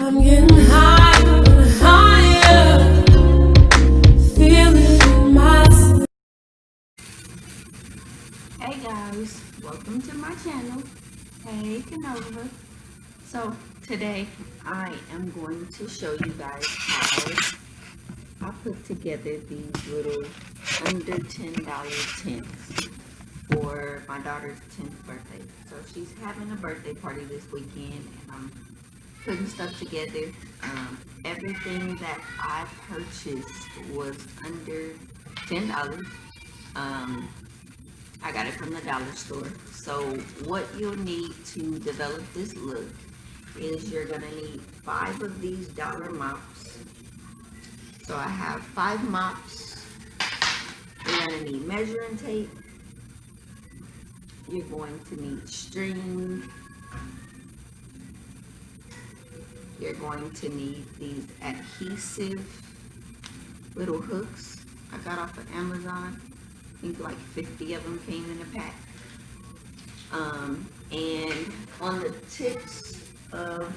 I'm getting higher and higher, feeling myself. Hey guys, welcome to my channel. Hey Canova. So today I am going to show you guys how I put together these little under $10 tents for my daughter's 10th birthday. So she's having a birthday party this weekend and I'm putting stuff together. Everything that I purchased was under $10. I got it from the dollar store. So what you'll need to develop this look is you're gonna need 5 of these dollar mops. So I have 5 mops. You're gonna need measuring tape. You're going to need string. You're going to need these adhesive little hooks I got off of Amazon. I think like 50 of them came in a pack. And on the tips of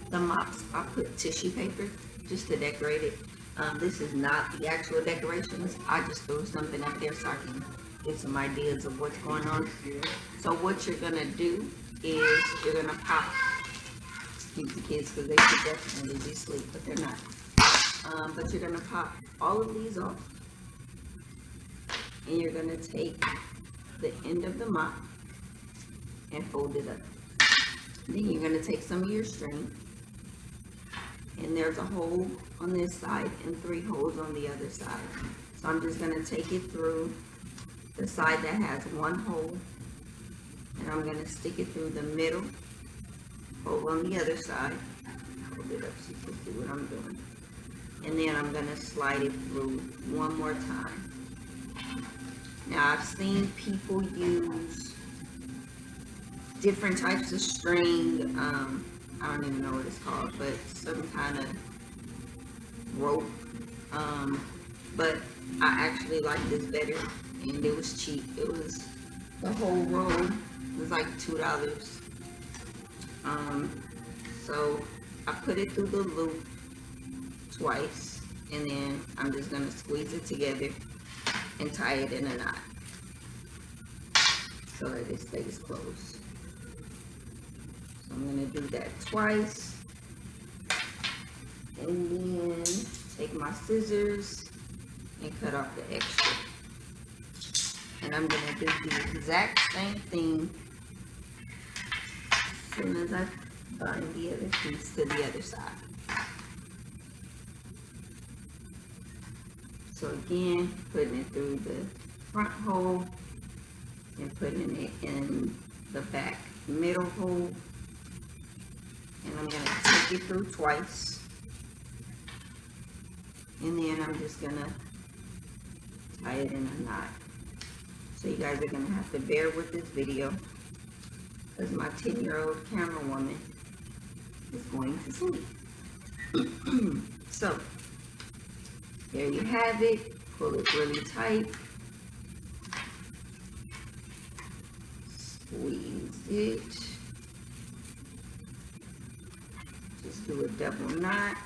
the mops, I put tissue paper just to decorate it. This is not the actual decorations. I just threw something up there so I can get some ideas of what's going on. So what you're gonna do is you're gonna pop, excuse the kids because they should definitely be asleep, but they're not. But you're gonna pop all of these off. And you're gonna take the end of the mop and fold it up. Then you're gonna take some of your string, and there's a hole on this side and 3 holes on the other side. So I'm just gonna take it through the side that has 1 hole, and I'm gonna stick it through the middle hole on the other side. Hold it up so you can see what I'm doing. And then I'm gonna slide it through one more time. Now I've seen people use different types of string. I don't even know what it's called, but some kind of rope. But I actually like this better, and it was cheap. It was the whole roll. It was like $2. So I put it through the loop twice, and then I'm just gonna squeeze it together and tie it in a knot so that it stays closed. So I'm gonna do that twice, and then take my scissors and cut off the extra. And I'm gonna do the exact same thing as soon as I bind the other piece to the other side. So again, putting it through the front hole and putting it in the back middle hole. And I'm gonna take it through twice. And then I'm just gonna tie it in a knot. So you guys are gonna have to bear with this video because my 10-year-old camera woman is going to sleep. So there you have it. Pull it really tight. Squeeze it. Just do a double knot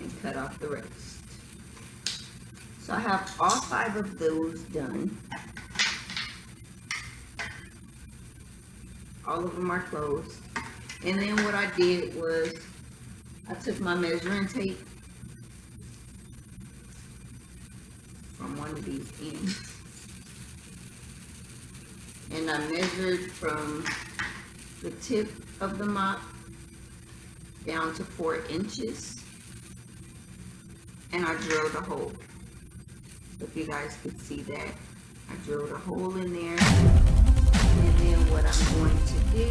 and cut off the rest. So I have all 5 of those done. All of them are closed. And then what I did was I took my measuring tape from one of these ends, and I measured from the tip of the mop down to 4 inches, and I drilled a hole. If you guys could see that, I drilled a hole in there. And then what I'm going to do,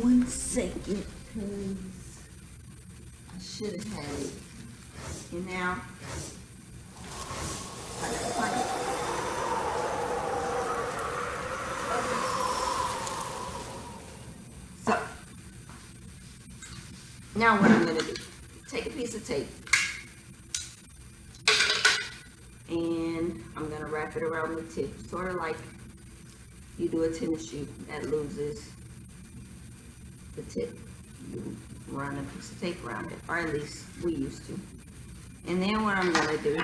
1 second, because I should have had it. And now, I gotta find it. So, now what I'm gonna do, take a piece of tape, and I'm gonna wrap it around the tip, sort of like you do a tennis shoe that loses the tip. You run a piece of tape around it, or at least we used to. And then what I'm gonna do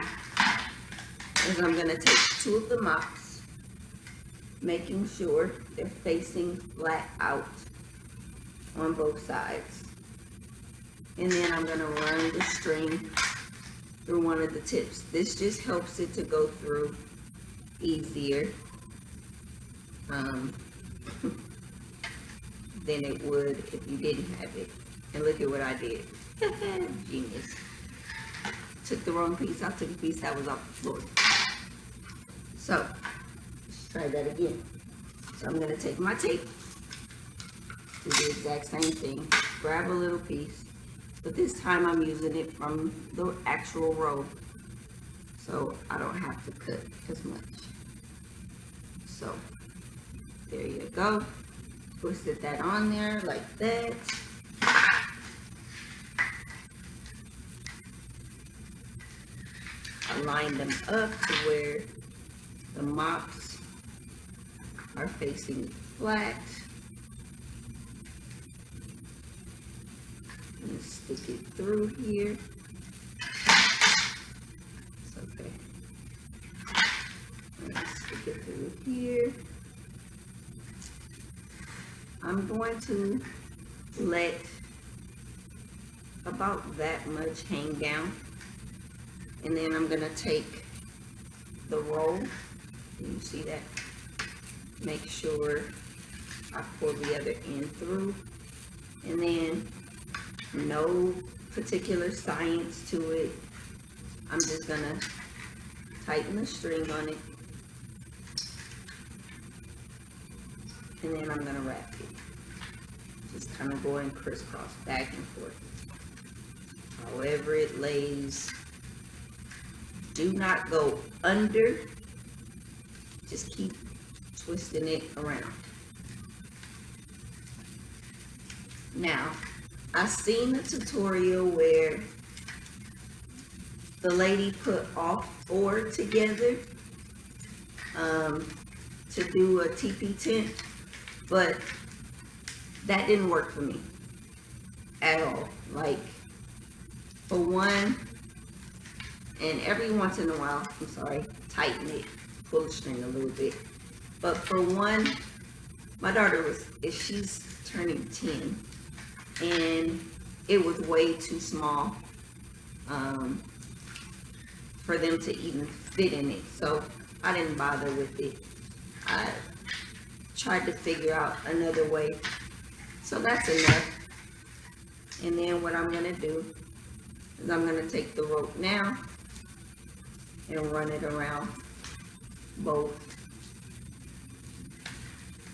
is I'm gonna take two of the mops, making sure they're facing flat out on both sides. And then I'm gonna run the string through one of the tips. This just helps it to go through easier than it would if you didn't have it. And look at what I did. Genius. Took the wrong piece. I took a piece that was off the floor. So, let's try that again. So I'm gonna take my tape, do the exact same thing, grab a little piece, but this time I'm using it from the actual roll, so I don't have to cut as much. So, there you go. Twisted that on there like that. Align them up to where the mops are facing flat. And stick it through here. It's okay. Stick it through here. I'm going to let about that much hang down. And then I'm gonna take the roll. You see that? Make sure I pull the other end through. And then no particular science to it. I'm just gonna tighten the string on it. And then I'm gonna wrap it. Just kind of going crisscross back and forth. However it lays. Do not go under. Just keep twisting it around. Now, I've seen a tutorial where the lady put all four together to do a teepee tent, but that didn't work for me at all. Like, for one, and every once in a while, tighten it, pull the string a little bit. But for one, my daughter she's turning 10, and it was way too small for them to even fit in it. So I didn't bother with it. I tried to figure out another way. So that's enough. And then what I'm gonna do is I'm gonna take the rope now and run it around both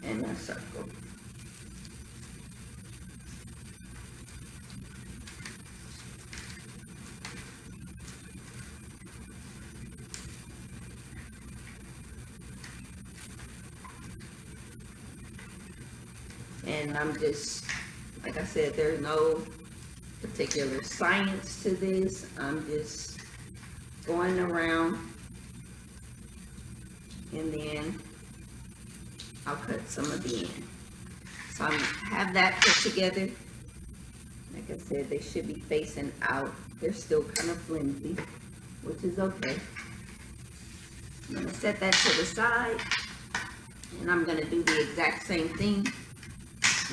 in a circle. And I'm just, like I said, there's no particular science to this. I'm just going around, and then I'll cut some of the end. So I have that put together. Like I said, they should be facing out. They're still kind of flimsy, which is okay. I'm gonna set that to the side, and I'm gonna do the exact same thing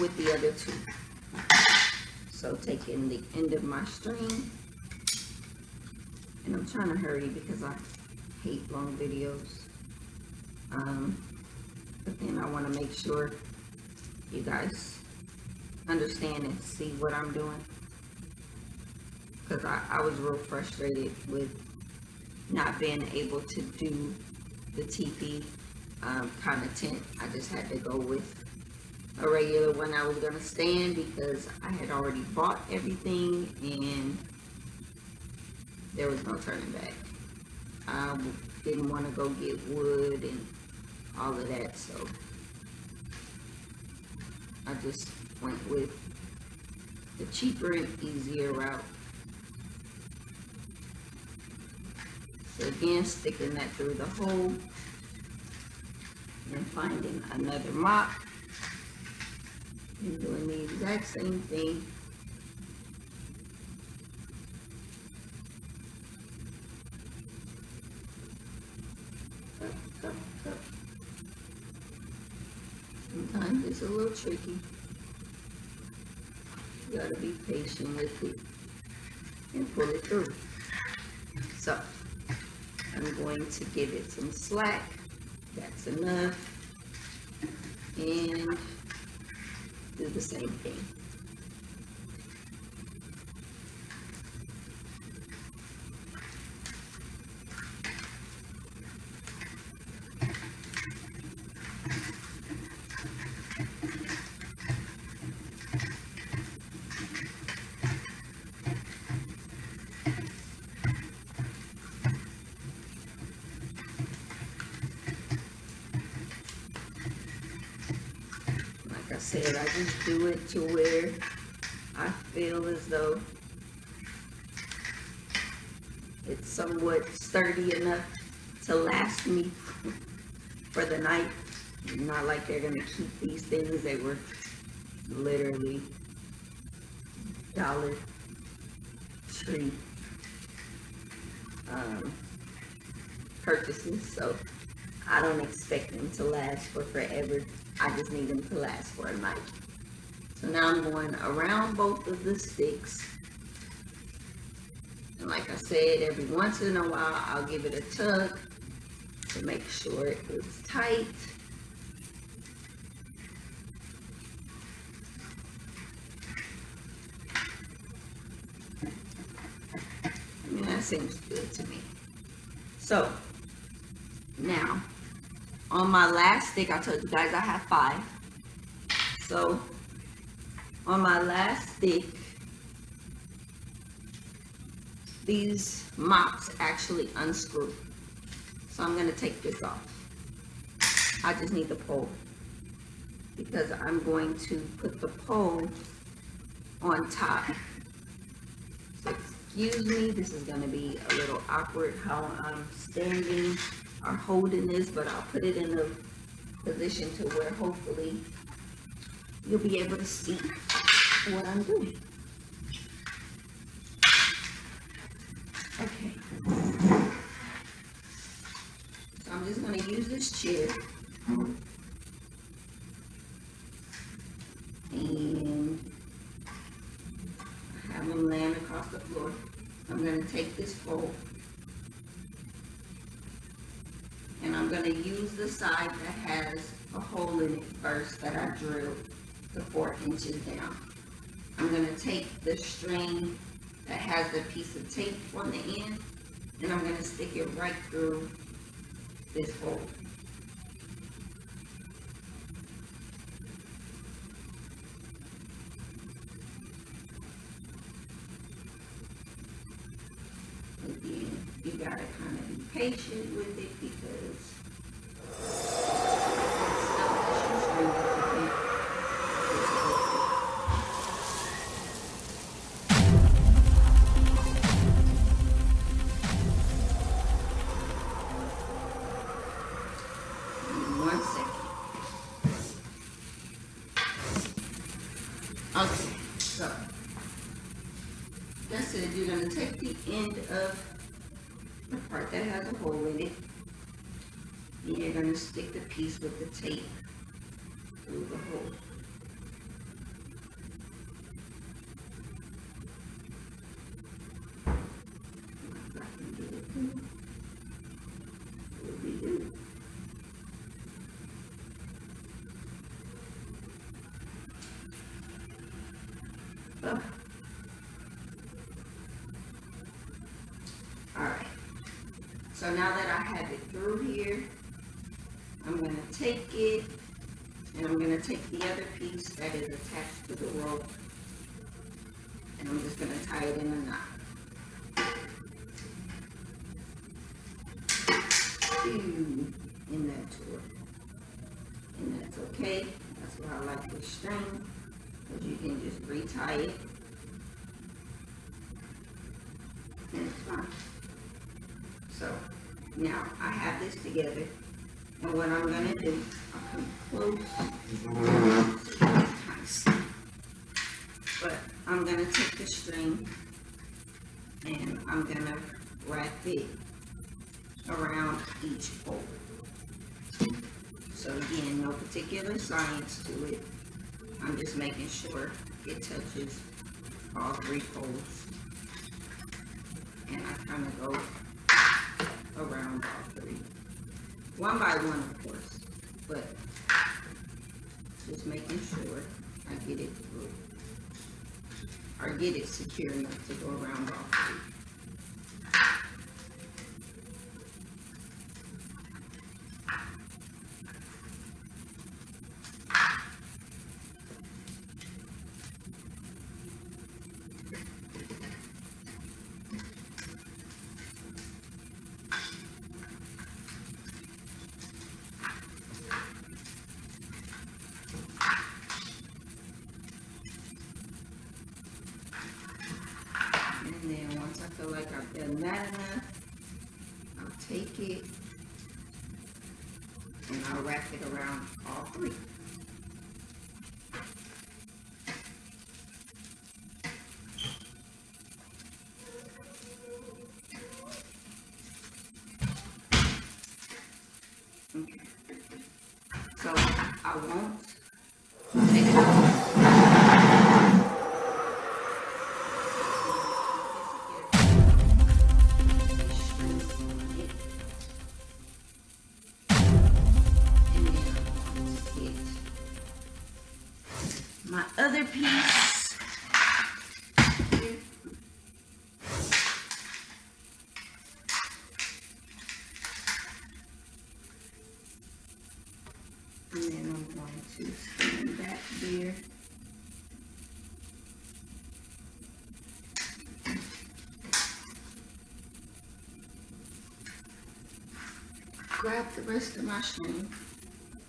with the other two. So taking the end of my string, and I'm trying to hurry because I hate long videos. But then I want to make sure you guys understand and see what I'm doing, because I was real frustrated with not being able to do the teepee kind of tent. I just had to go with a regular one I was going to stand because I had already bought everything and there was no turning back. I didn't want to go get wood and all of that, so I just went with the cheaper and easier route. So again, sticking that through the hole and finding another mop And doing the exact same thing. Up, up, up. Sometimes it's a little tricky. You gotta be patient with it and pull it through. So, I'm going to give it some slack. That's enough. And do the same thing. Like I said, I just do it to where I feel as though it's somewhat sturdy enough to last me for the night. Not like they're gonna keep these things. They were literally Dollar Tree purchases, so I don't expect them to last for forever. I just need them to last for a night. So now I'm going around both of the sticks. And like I said, every once in a while, I'll give it a tug to make sure it's tight. I mean, that seems good to me. So, now, on my last stick, I told you guys I have 5. So, on my last stick, these mops actually unscrew. So I'm gonna take this off. I just need the pole because I'm going to put the pole on top. So excuse me, this is gonna be a little awkward how I'm standing or holding this, but I'll put it in a position to where hopefully you'll be able to see what I'm doing. Okay. So I'm just going to use this chair. And I have them laying across the floor. I'm going to take this pole. And I'm going to use the side that has a hole in it first that I drilled to 4 inches down. I'm going to take the string that has the piece of tape on the end, and I'm going to stick it right through this hole. Again, you gotta kind of be patient with it because okay, so that's it. You're going to take the end of the part that has a hole in it, and you're going to stick the piece with the tape through the hole. If I can get it through, we'll be good. Oh. Alright, so now that I have it through here, I'm going to take it and I'm going to take the other piece that is attached to the rope and I'm just going to tie it in a knot. In that tool. And that's okay. That's why I like this string, because you can just retie it. And it's fine. So now I have this together, and what I'm gonna do, I'll come close. Kind of the string and I'm gonna wrap it around each pole. So again, no particular science to it. I'm just making sure it touches all 3 poles. And I kind of go around all 3. One by one, of course, but just making sure I get it through. Or get it secure enough to go around all 3. And then once I feel like I've done that enough, I'll take it and I'll wrap it around all 3. Okay. So I won't take it off. My other piece here. And then I'm going to stand back there. Grab the rest of my string.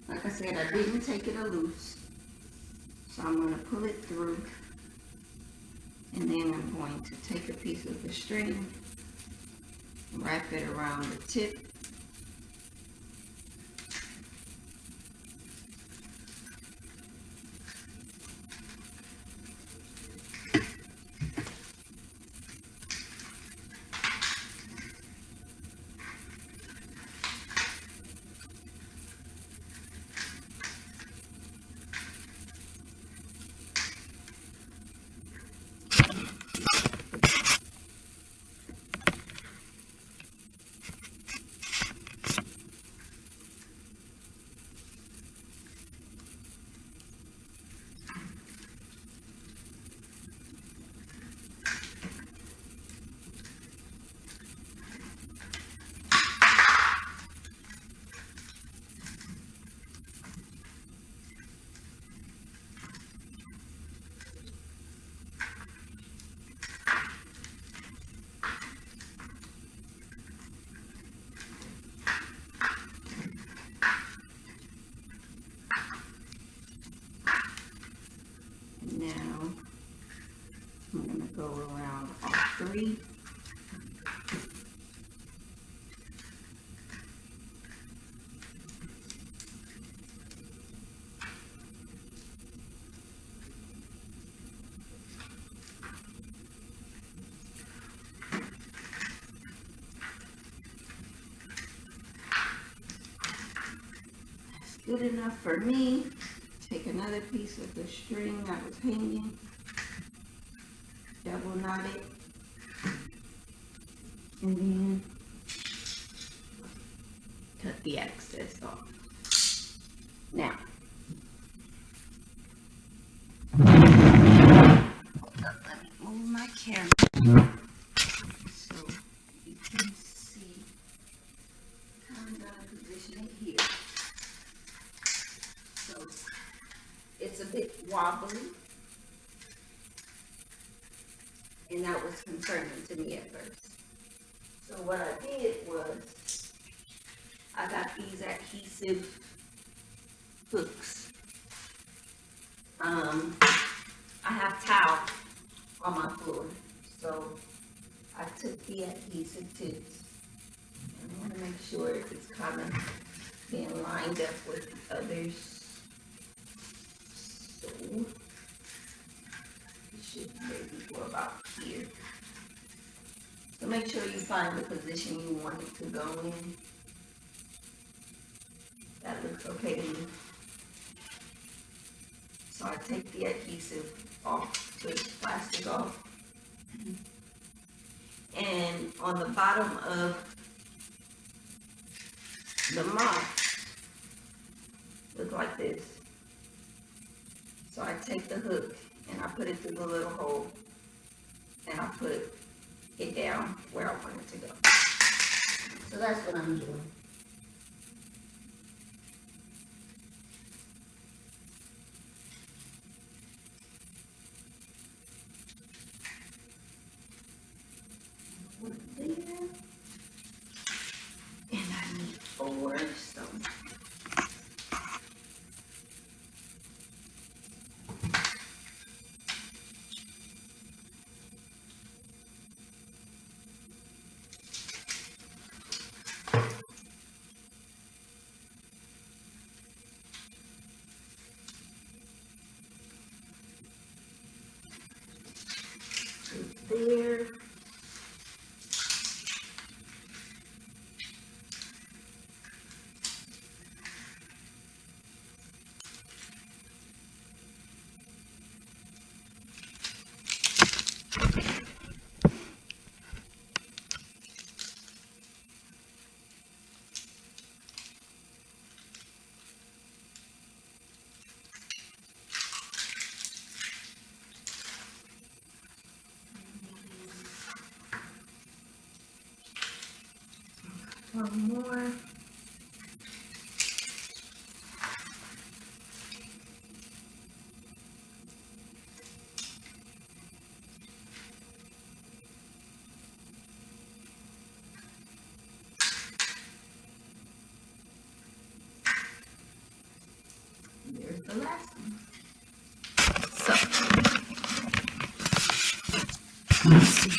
Like I said, I didn't take it loose. So I'm going to pull it through. And then I'm going to take a piece of the string, wrap it around the tip. Now I'm going to go around all 3. That's good enough for me. Take another piece of the string that was hanging, double knot it, and then cut the excess off. Now, let me move my camera so you can see how I'm going to position it here. So it's a bit wobbly, and that was concerning to me at first. So what I did was I got these adhesive hooks. I have towel on my floor, so I took the adhesive tips and I want to make sure it's kind of being lined up with the others. So it should make equal about here. So make sure you find the position you want it to go in. That looks okay to me. So I take the adhesive off, the plastic off. And on the bottom of the mop, look like this. So I take the hook and I put it through the little hole and I put it down where I want it to go. So that's what I'm doing. There. And I need 4, so there. One more. There's the last one. So, let's see.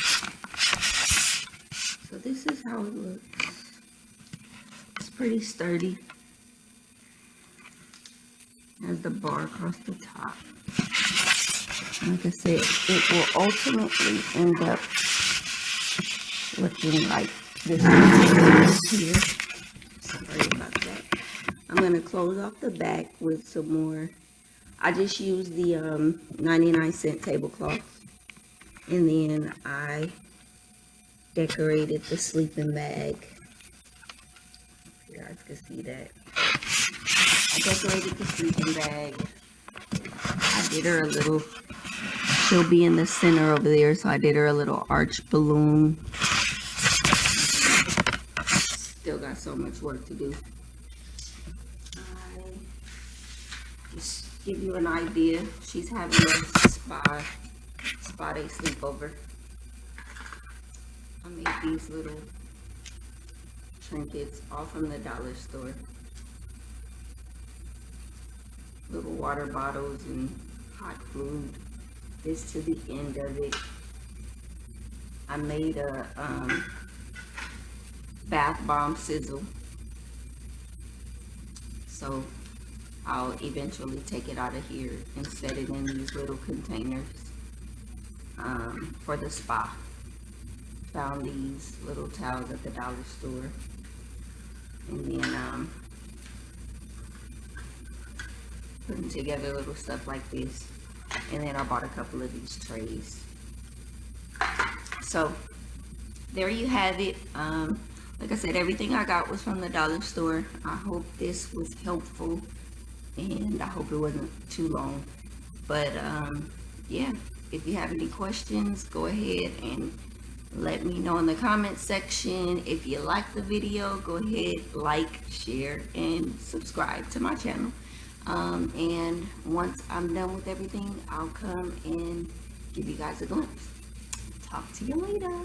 So this is how it looks. It's pretty sturdy. Has the bar across the top. Like I said, it will ultimately end up looking like this here. Sorry about that. I'm gonna close off the back with some more. I just used the 99-cent tablecloth, and then I decorated the sleeping bag. You guys can see that. I decorated the sleeping bag. I did her a little, she'll be in the center over there, so I did her a little arch balloon. Still got so much work to do. I just give you an idea. She's having a spa day sleepover. I made these little trinkets all from the dollar store. Little water bottles and hot food. This to the end of it. I made a bath bomb sizzle. So I'll eventually take it out of here and set it in these little containers for the spa. Found these little towels at the dollar store. And then putting together little stuff like this. And then I bought a couple of these trays. So there you have it. Like I said, everything I got was from the dollar store. I hope this was helpful, and I hope it wasn't too long. But yeah, if you have any questions, go ahead and let me know in the comment section. If you like the video, go ahead, like, share, and subscribe to my channel. And once I'm done with everything, I'll come and give you guys a glimpse. Talk to you later.